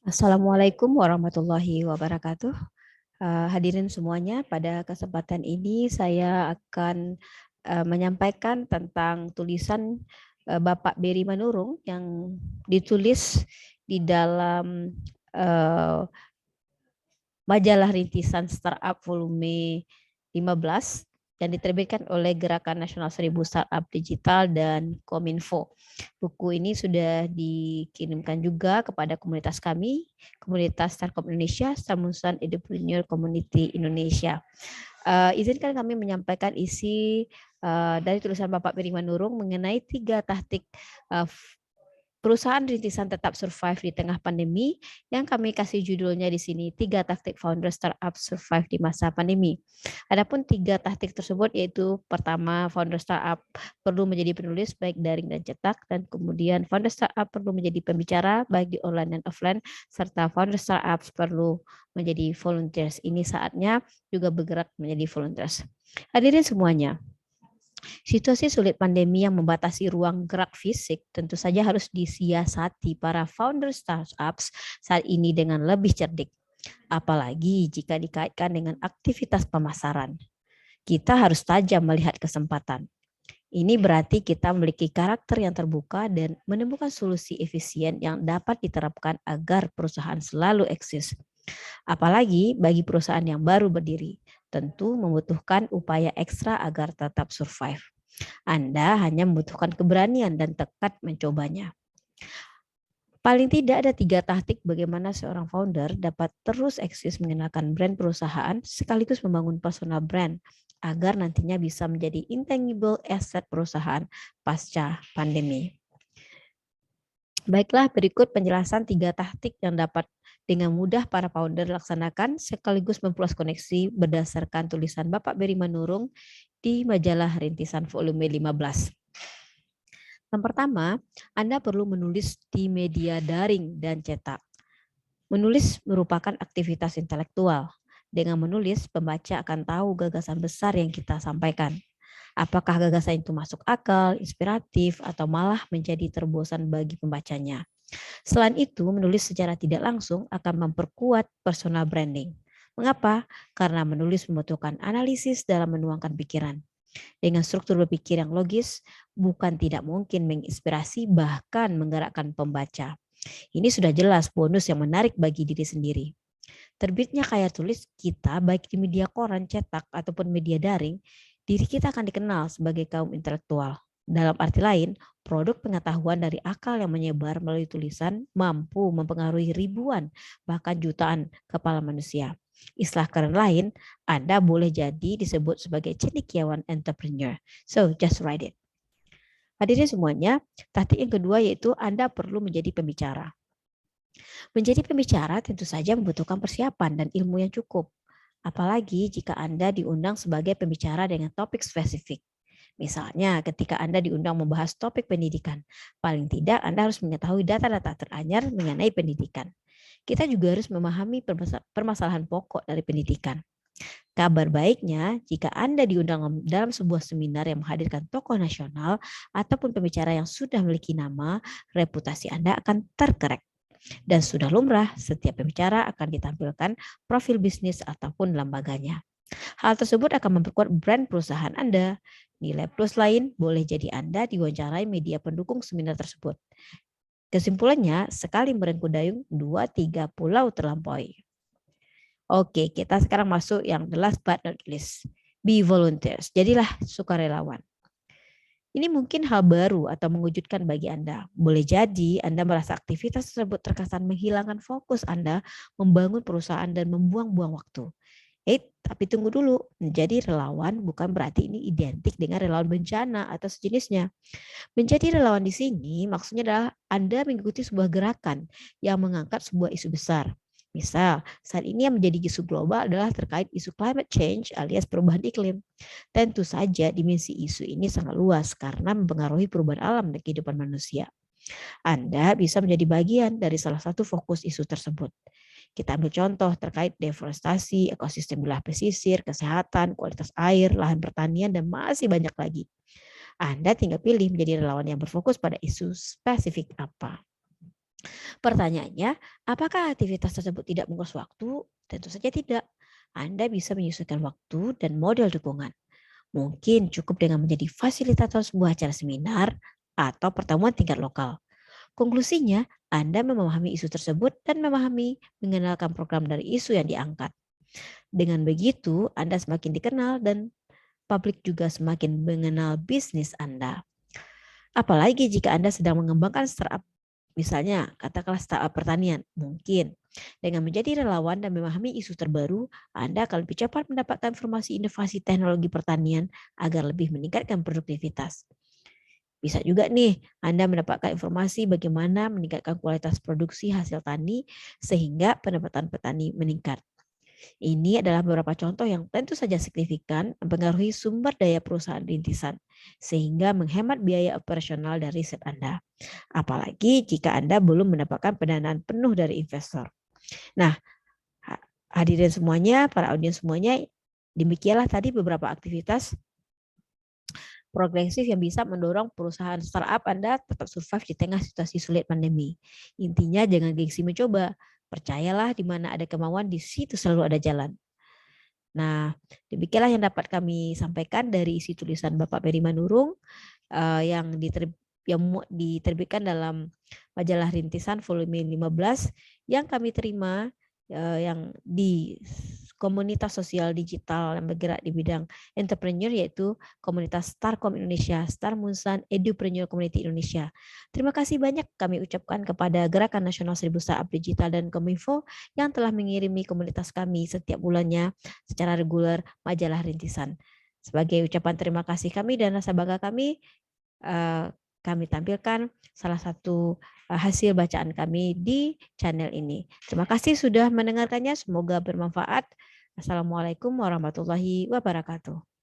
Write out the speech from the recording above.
Assalamualaikum warahmatullahi wabarakatuh. Hadirin semuanya, pada kesempatan ini saya akan menyampaikan tentang tulisan Bapak Beri Manurung yang ditulis di dalam eh, majalah rintisan Startup volume 15 yang diterbitkan oleh Gerakan Nasional Seribu Startup Digital dan Kominfo. Buku ini sudah dikirimkan juga kepada komunitas kami, komunitas Startup Indonesia, Samusan Entrepreneur Community Indonesia. Izinkan kami menyampaikan isi dari tulisan Bapak Beri Manurung mengenai 3 taktik perusahaan rintisan tetap survive di tengah pandemi, yang kami kasih judulnya di sini 3 taktik founder startup survive di masa pandemi. Adapun 3 taktik tersebut yaitu pertama, founder startup perlu menjadi penulis baik daring dan cetak, dan kemudian founder startup perlu menjadi pembicara baik di online dan offline, serta founder startup perlu menjadi volunteers. Ini saatnya juga bergerak menjadi volunteers. Hadirin semuanya, situasi sulit pandemi yang membatasi ruang gerak fisik tentu saja harus disiasati para founder startups saat ini dengan lebih cerdik. Apalagi jika dikaitkan dengan aktivitas pemasaran. Kita harus tajam melihat kesempatan. Ini berarti kita memiliki karakter yang terbuka dan menemukan solusi efisien yang dapat diterapkan agar perusahaan selalu eksis. Apalagi bagi perusahaan yang baru berdiri, tentu membutuhkan upaya ekstra agar tetap survive. Anda hanya membutuhkan keberanian dan tekad mencobanya. Paling tidak ada 3 taktik bagaimana seorang founder dapat terus eksis mengenalkan brand perusahaan sekaligus membangun personal brand agar nantinya bisa menjadi intangible asset perusahaan pasca pandemi. Baiklah, berikut penjelasan 3 taktik yang dapat dengan mudah para founder laksanakan sekaligus memperluas koneksi berdasarkan tulisan Bapak Beri Manurung di majalah Rintisan volume 15. Yang pertama, Anda perlu menulis di media daring dan cetak. Menulis merupakan aktivitas intelektual. Dengan menulis, pembaca akan tahu gagasan besar yang kita sampaikan. Apakah gagasan itu masuk akal, inspiratif, atau malah menjadi terbosan bagi pembacanya. Selain itu, menulis secara tidak langsung akan memperkuat personal branding. Mengapa? Karena menulis membutuhkan analisis dalam menuangkan pikiran. Dengan struktur berpikir yang logis, bukan tidak mungkin menginspirasi bahkan menggerakkan pembaca. Ini sudah jelas bonus yang menarik bagi diri sendiri. Terbitnya karya tulis kita baik di media koran, cetak, ataupun media daring, diri kita akan dikenal sebagai kaum intelektual. Dalam arti lain, produk pengetahuan dari akal yang menyebar melalui tulisan mampu mempengaruhi ribuan, bahkan jutaan kepala manusia. Istilah keren lain, Anda boleh jadi disebut sebagai cendekiawan entrepreneur. So, just write it. Hadirin semuanya, taktik yang kedua yaitu Anda perlu menjadi pembicara. Menjadi pembicara tentu saja membutuhkan persiapan dan ilmu yang cukup. Apalagi jika Anda diundang sebagai pembicara dengan topik spesifik. Misalnya ketika Anda diundang membahas topik pendidikan, paling tidak Anda harus mengetahui data-data teranyar mengenai pendidikan. Kita juga harus memahami permasalahan pokok dari pendidikan. Kabar baiknya, jika Anda diundang dalam sebuah seminar yang menghadirkan tokoh nasional ataupun pembicara yang sudah memiliki nama, reputasi Anda akan terkerek. Dan sudah lumrah, setiap pembicara akan ditampilkan profil bisnis ataupun lembaganya. Hal tersebut akan memperkuat brand perusahaan Anda. Nilai plus lain boleh jadi Anda diwawancarai media pendukung seminar tersebut. Kesimpulannya, sekali merengkuh dayung, 2-3 pulau terlampaui. Oke, kita sekarang masuk yang the last but not least. Be volunteers. Jadilah sukarelawan. Ini mungkin hal baru atau mengejutkan bagi Anda. Boleh jadi Anda merasa aktivitas tersebut terkesan menghilangkan fokus Anda membangun perusahaan dan membuang-buang waktu. Tapi tunggu dulu. Menjadi relawan bukan berarti ini identik dengan relawan bencana atau sejenisnya. Menjadi relawan di sini maksudnya adalah Anda mengikuti sebuah gerakan yang mengangkat sebuah isu besar. Misal, saat ini yang menjadi isu global adalah terkait isu climate change alias perubahan iklim. Tentu saja dimensi isu ini sangat luas karena mempengaruhi perubahan alam dan kehidupan manusia. Anda bisa menjadi bagian dari salah satu fokus isu tersebut. Kita ambil contoh terkait deforestasi, ekosistem wilayah pesisir, kesehatan, kualitas air, lahan pertanian, dan masih banyak lagi. Anda tinggal pilih menjadi relawan yang berfokus pada isu spesifik apa. Pertanyaannya, apakah aktivitas tersebut tidak menguras waktu? Tentu saja tidak. Anda bisa menyesuaikan waktu dan model dukungan. Mungkin cukup dengan menjadi fasilitator sebuah acara seminar atau pertemuan tingkat lokal. Konklusinya, Anda memahami isu tersebut dan mengenalkan program dari isu yang diangkat. Dengan begitu, Anda semakin dikenal dan publik juga semakin mengenal bisnis Anda. Apalagi jika Anda sedang mengembangkan startup, misalnya katakanlah startup pertanian, mungkin dengan menjadi relawan dan memahami isu terbaru, Anda akan lebih cepat mendapatkan informasi inovasi teknologi pertanian agar lebih meningkatkan produktivitas. Bisa juga nih Anda mendapatkan informasi bagaimana meningkatkan kualitas produksi hasil tani sehingga pendapatan petani meningkat. Ini adalah beberapa contoh yang tentu saja signifikan mempengaruhi sumber daya perusahaan rintisan, sehingga menghemat biaya operasional dan riset Anda. Apalagi jika Anda belum mendapatkan pendanaan penuh dari investor. Nah, hadirin semuanya, para audiens semuanya, demikianlah tadi beberapa aktivitas progresif yang bisa mendorong perusahaan startup Anda tetap survive di tengah situasi sulit pandemi. Intinya jangan gengsi mencoba. Percayalah di mana ada kemauan, di situ selalu ada jalan. Nah, demikianlah yang dapat kami sampaikan dari isi tulisan Bapak Peri Manurung yang diterbitkan dalam majalah Rintisan volume 15 yang kami terima yang di komunitas sosial digital yang bergerak di bidang entrepreneur yaitu komunitas Starcom Indonesia, Star Munsan Edupreneur Community Indonesia. Terima kasih banyak kami ucapkan kepada Gerakan Nasional Seribu Startup Digital dan Kominfo yang telah mengirimi komunitas kami setiap bulannya secara reguler majalah Rintisan. Sebagai ucapan terima kasih kami dan rasa bangga kami tampilkan salah satu hasil bacaan kami di channel ini. Terima kasih sudah mendengarkannya, semoga bermanfaat. Assalamualaikum warahmatullahi wabarakatuh.